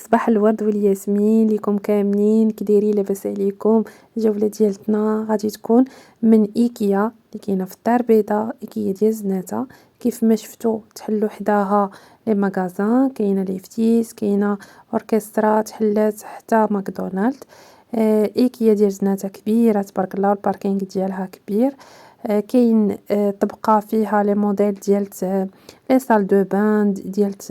صباح الورد والياسمين ليكم كاملين، كي دايرين؟ لاباس عليكم؟ الجوله ديالتنا غادي تكون من ايكيا اللي كاينه في الدار البيضاء، ايكيا ديال زناتة. كيف ما شفتوا تحلوا حداها لي ماغازان، كاينه ليفتيس، كاينه اوركسترا، تحلات حتى ماكدونالد. ايكيا ديال زناتة كبيره تبارك الله، والباركينغ ديالها كبير. كاين طبقه فيها لي موديل ديالت لي سال دو بان، ديالت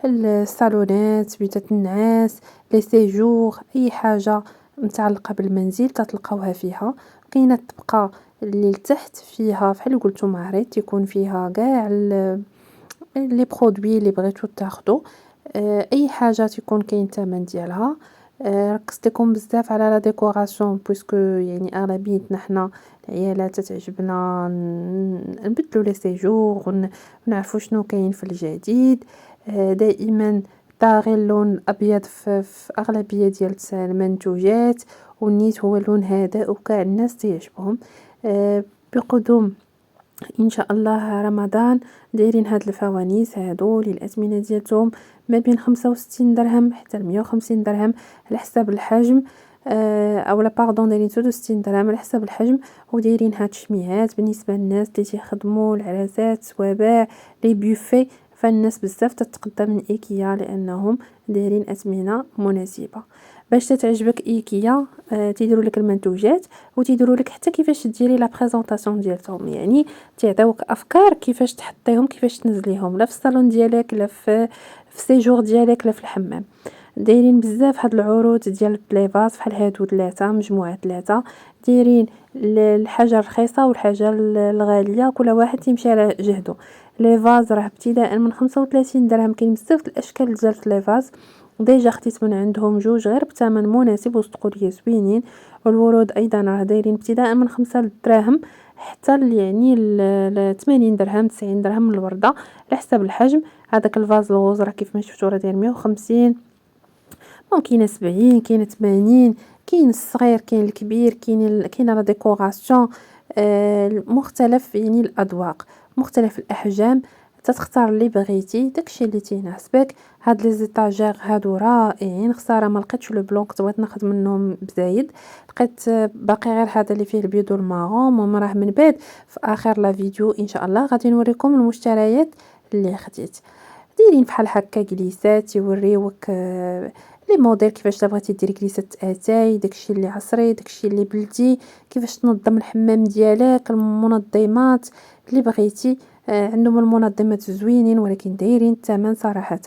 الصالونات، بيوتات النعاس، لي سيجور، اي حاجه متعلقه بالمنزل تتلقاوها فيها. كاينه الطبقه اللي لتحت فيها بحال قلتو معرض تيكون فيها كاع لي برودوي اللي بغيتو تاخدو. اي حاجه تيكون كاين الثمن ديالها. ركزت لكم بزاف على لا ديكوراسيون بويسكو يعني اغلبيتنا حنا العيالات تعجبنا نبدلوا لي سيجور ونعرفوا شنو كاين في الجديد. دائما طاغي اللون الابيض في اغلبيه ديال المنتوجات، والنيت هو اللون هذا وكاع الناس تيعجبهم. بقدوم ان شاء الله رمضان دايرين هاد الفوانيس هادو للاثمنه ديالتهم ما بين 65 درهم حتى 150 درهم على حسب الحجم. اولا باردون دايرين 63 درهم على حسب الحجم. ودايرين هاد الشميعات بالنسبه للناس اللي تيخدموا العراسات، سوابع، لي بوفي، فالناس بزاف تتقدم من ايكيا لانهم دايرين اثمنه مناسبه. باش تعجبك ايكيا تيديروا لك المنتوجات وتيديروا لك حتى كيفاش ديري لا بريزونطاسيون ديالهم، يعني تيعطيوك افكار كيفاش تحطيهم، كيفاش تنزليهم لا في الصالون ديالك لا في سيجور ديالك لا في الحمام. دايرين بزاف هاد العروض ديال البليفاز بحال هادو ثلاثه، مجموعه ثلاثه دايرين الحاجه الرخيصه والحاجه الغاليه، كل واحد تيمشي على جهده. لي فاز راه ابتداء من 35 درهم، كاين بزاف الاشكال ديال لي فاز. ديجا خديت من عندهم جوج غير بثمن مناسب وصدقوا لي زوينين. والورود ايضا راه دايرين ابتداء من 5 دراهم حتى يعني 80 درهم 90 درهم من الورده على حسب الحجم. هذاك الفاز الغوز راه كيف ما شفتوا راه داير 150، كاينه 70، كاينه 80، كاين الصغير كاين الكبير، كاينه لا ديكوراسيون مختلف يعني الاذواق، مختلف الاحجام. تتختار اللي بغيتي داكشي اللي تيناسبك. هاد لي زيتاجير هادو رائعين، خساره ما لقيتش لو بلون، كنت بغيت ناخذ منهم بزايد، لقيت باقي غير هذا اللي فيه البيض والمارون. المهم راه من بعد في اخر لا فيديو ان شاء الله غادي نوريكم المشتريات اللي خديت. دايرين بحال هكا جليسات يوريوك لي موديل كيفاش بغيتي ديري جليسات اتاي، داكشي اللي عصري داكشي اللي بلدي، كيفاش تنظم الحمام ديالك، المنظمات اللي بغيتي. عندهم المنظمات زوينين ولكن دايرين الثمن صراحه.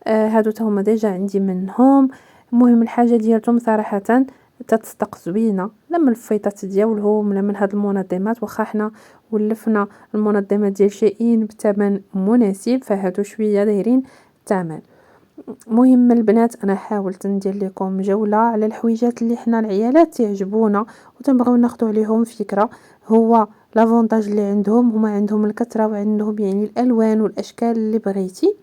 هادو تا هما ديجا عندي منهم. المهم الحاجه ديالتهم صراحه تتصدق زوينه، لا من الفيطات ديالهم لا من هاد المنظمات. واخا حنا ولفنا المنظمات ديال شيئين بثمن مناسب، فهادو شويه دايرين الثمن. مهم البنات انا حاولت ندير لكم جوله على الحويجات اللي حنا العيالات تعجبونا وتنبغيو ناخذوا عليهم فكره. هو لافونتاج اللي عندهم هما عندهم الكثره وعندهم يعني الالوان والاشكال اللي بغيتي.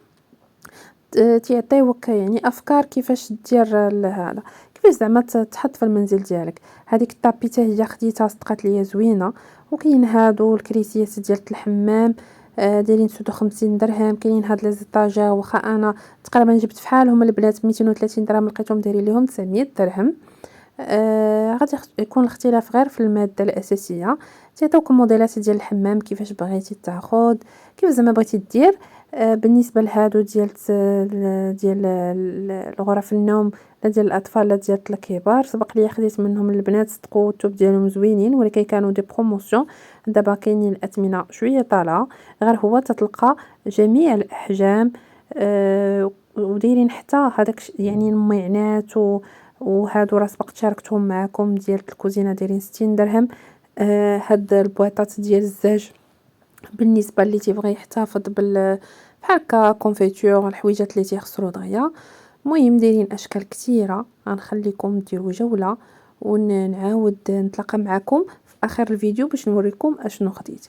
تيعطيوك يعني افكار كيفاش دير هذا، كيفاش زعما تحط في المنزل ديالك. هذيك الطابيته هي خديتها صدقات ليا زوينه. وكاين هادو الكريسيات ديال الحمام دايرين 56 درهم. كاين هاد لي زيطاجير واخا انا تقريبا جبت فحالهم البنات 230 درهم لقيتهم دايرين ليهم 900 درهم. غادي يكون الاختلاف غير في الماده الاساسيه. تعطيوك موديلات ديال الحمام كيفاش بغيتي تاخذ، كيف زعما بغيتي دير. بالنسبه لهادو ديال الغرف النوم لا ديال الاطفال لا ديال الكبار، سبق لي خديت منهم البنات صدقوا التوب ديالهم زوينين ولكن كانوا دي بروموسيون. دابا كاينين الاثمنه شويه طالعه، غير هو تتلقى جميع الاحجام. ودايرين حتى هذاك يعني المعنات وهادو راه سبقت شاركتهم معكم ديال الكوزينه دايرين 60 درهم. هاد البواطات ديال الزاج بالنسبه اللي تيبغي يحتفظ بحال هكا كونفيتور الحويجات اللي تيخسروا دغيا. المهم دايرين اشكال كثيره، غنخليكم ديروا جوله ونعاود نتلاقى معكم في اخر الفيديو باش نوريكم اشنو خديت.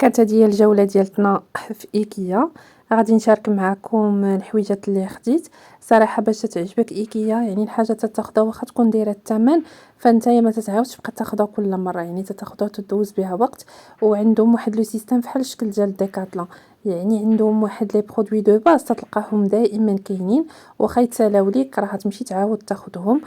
كانت هذه هي الجولة ديالتنا في إيكيا. غادي نشارك معكم الحويجات اللي خديت صراحة. باش تعجبك إيكيا يعني الحاجة تاخدها واخا تكون دايرة الثمن، فنتايا ما تتعاودش تبقى تاخدها كل مرة، يعني تاخدها وتدوز بها وقت. وعندهم واحد لو سيستيم فحال الشكل ديال ديكاتhlon، يعني عندهم واحد لي برودوي دو باز تلقاهم دائما كاينين، واخا يتسالاو ليك راه تمشي تعاود تاخدهم.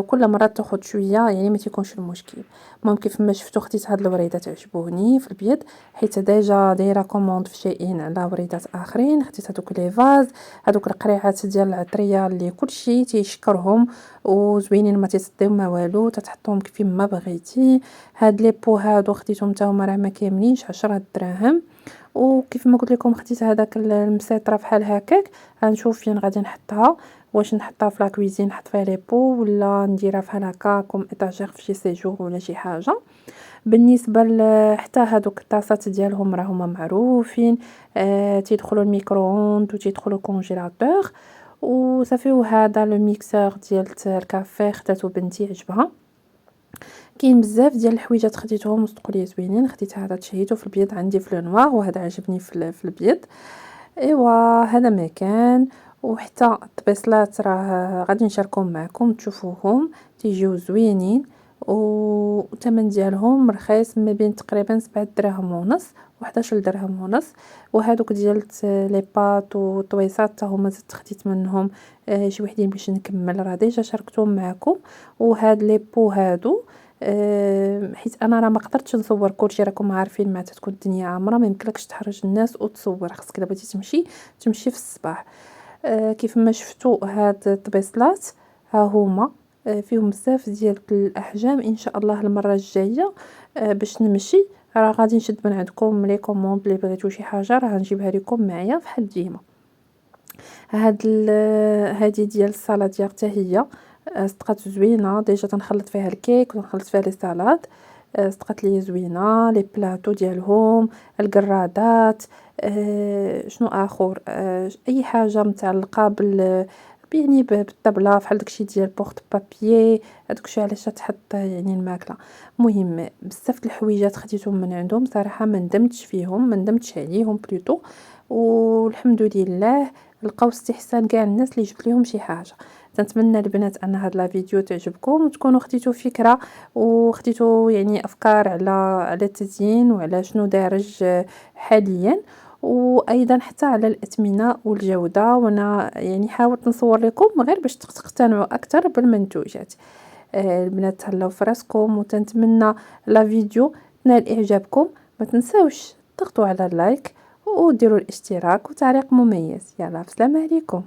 كل مرة تاخد شوية يعني ما تيكونش المشكل. المهم كيف ما شفتوا خديت هاد الوريدات عجبوني في البيض، حيت ديجا دايره كوموند في شيئين على وريدات اخرين. خديت هذوك لي فاز، هذوك القريعات ديال العطريه اللي كلشي تيشكرهم وزوينين، ما تيصديو ما والو، تتحطهم كيف ما بغيتي. هاد لي بو هادو خديتهم حتى هما راه ما كاملينش 10 دراهم. وكيف ما قلت لكم خديت هذاك المسيطره فحال هكاك. غنشوف فين غادي نحطها، واش نحطها في لاكويزين نحط فيها لي بو، ولا نديرها فحال هكا كوم ايطاجير في شي سيجور ولا شي حاجه. بالنسبه حتى هادوك الطاسات ديالهم راه هما معروفين، تيدخلوا الميكرووند وتيدخلوا الكونجيلاتور وصافي. وهذا لو ميكسور ديال الكافي خداتو بنتي عجبها. كاين بزاف ديال الحويجات خديتهم وصدقوا لي زوينين. خديت هذا تشهيتو في البيض عندي في لو نوار، وهذا عجبني في البيض. ايوا هذا ما كان. وحتى الطبيصلات راه غادي نشاركهم معكم تشوفوهم، تيجيو زوينين والثمن ديالهم رخيص، ما بين تقريبا 7 دراهم ونص و11 درهم ونص. وهذوك ديال لي بات والطويصات حتى هما زدت خديت منهم شي وحدين باش نكمل، راه ديجا شاركتهم معكم. وهاد لي بو هادو حيت انا راه ما قدرتش نصور كلشي، راكم عارفين مع تكون الدنيا عامره ما يمكنلكش تحرج الناس وتصور، خاصك الا بغيتي تمشي في الصباح. كيف ما شفتوا هاد الطبيصلات ها هما فيهم بزاف ديال الاحجام. ان شاء الله المره الجايه باش نمشي راه غادي نشد من عندكم لي كوموند اللي بغيتو شي حاجه راه نجيبها لكم معايا بحال ديما. هادي ديال الصلاه ديال حتى هي صدقات زوينه، ديجا تنخلط فيها الكيك ونخلط فيها لي سالاد. صدقات لي زوينه لي بلاطو ديالهم، القرادات. شنو اخر اي حاجه متعلقه يعني بالطبله بحال داكشي ديال بورط بابيي، هذاكشي علاش تحط يعني الماكله. مهم بزاف د الحويجات خديتهم من عندهم صراحه، ما ندمتش فيهم، ما ندمتش عليهم بلوتو. والحمد لله لقاو استحسان كاع الناس اللي جبت لهم شي حاجه. تنتمنى البنات ان هاد لا فيديو تعجبكم وتكونوا خديتوا فكره وخديتوا يعني افكار على التزيين وعلى شنو دارج حاليا، وايضا حتى على الاثمنه والجوده. وانا يعني حاولت نصور لكم غير باش تقتنعوا اكثر بالمنتوجات. البنات تهلاو في راسكم، وتنتمنى لا فيديو تنال اعجابكم. ما تنساوش تضغطوا على اللايك وديروا الاشتراك وتعليق مميز. يلا بسلام عليكم.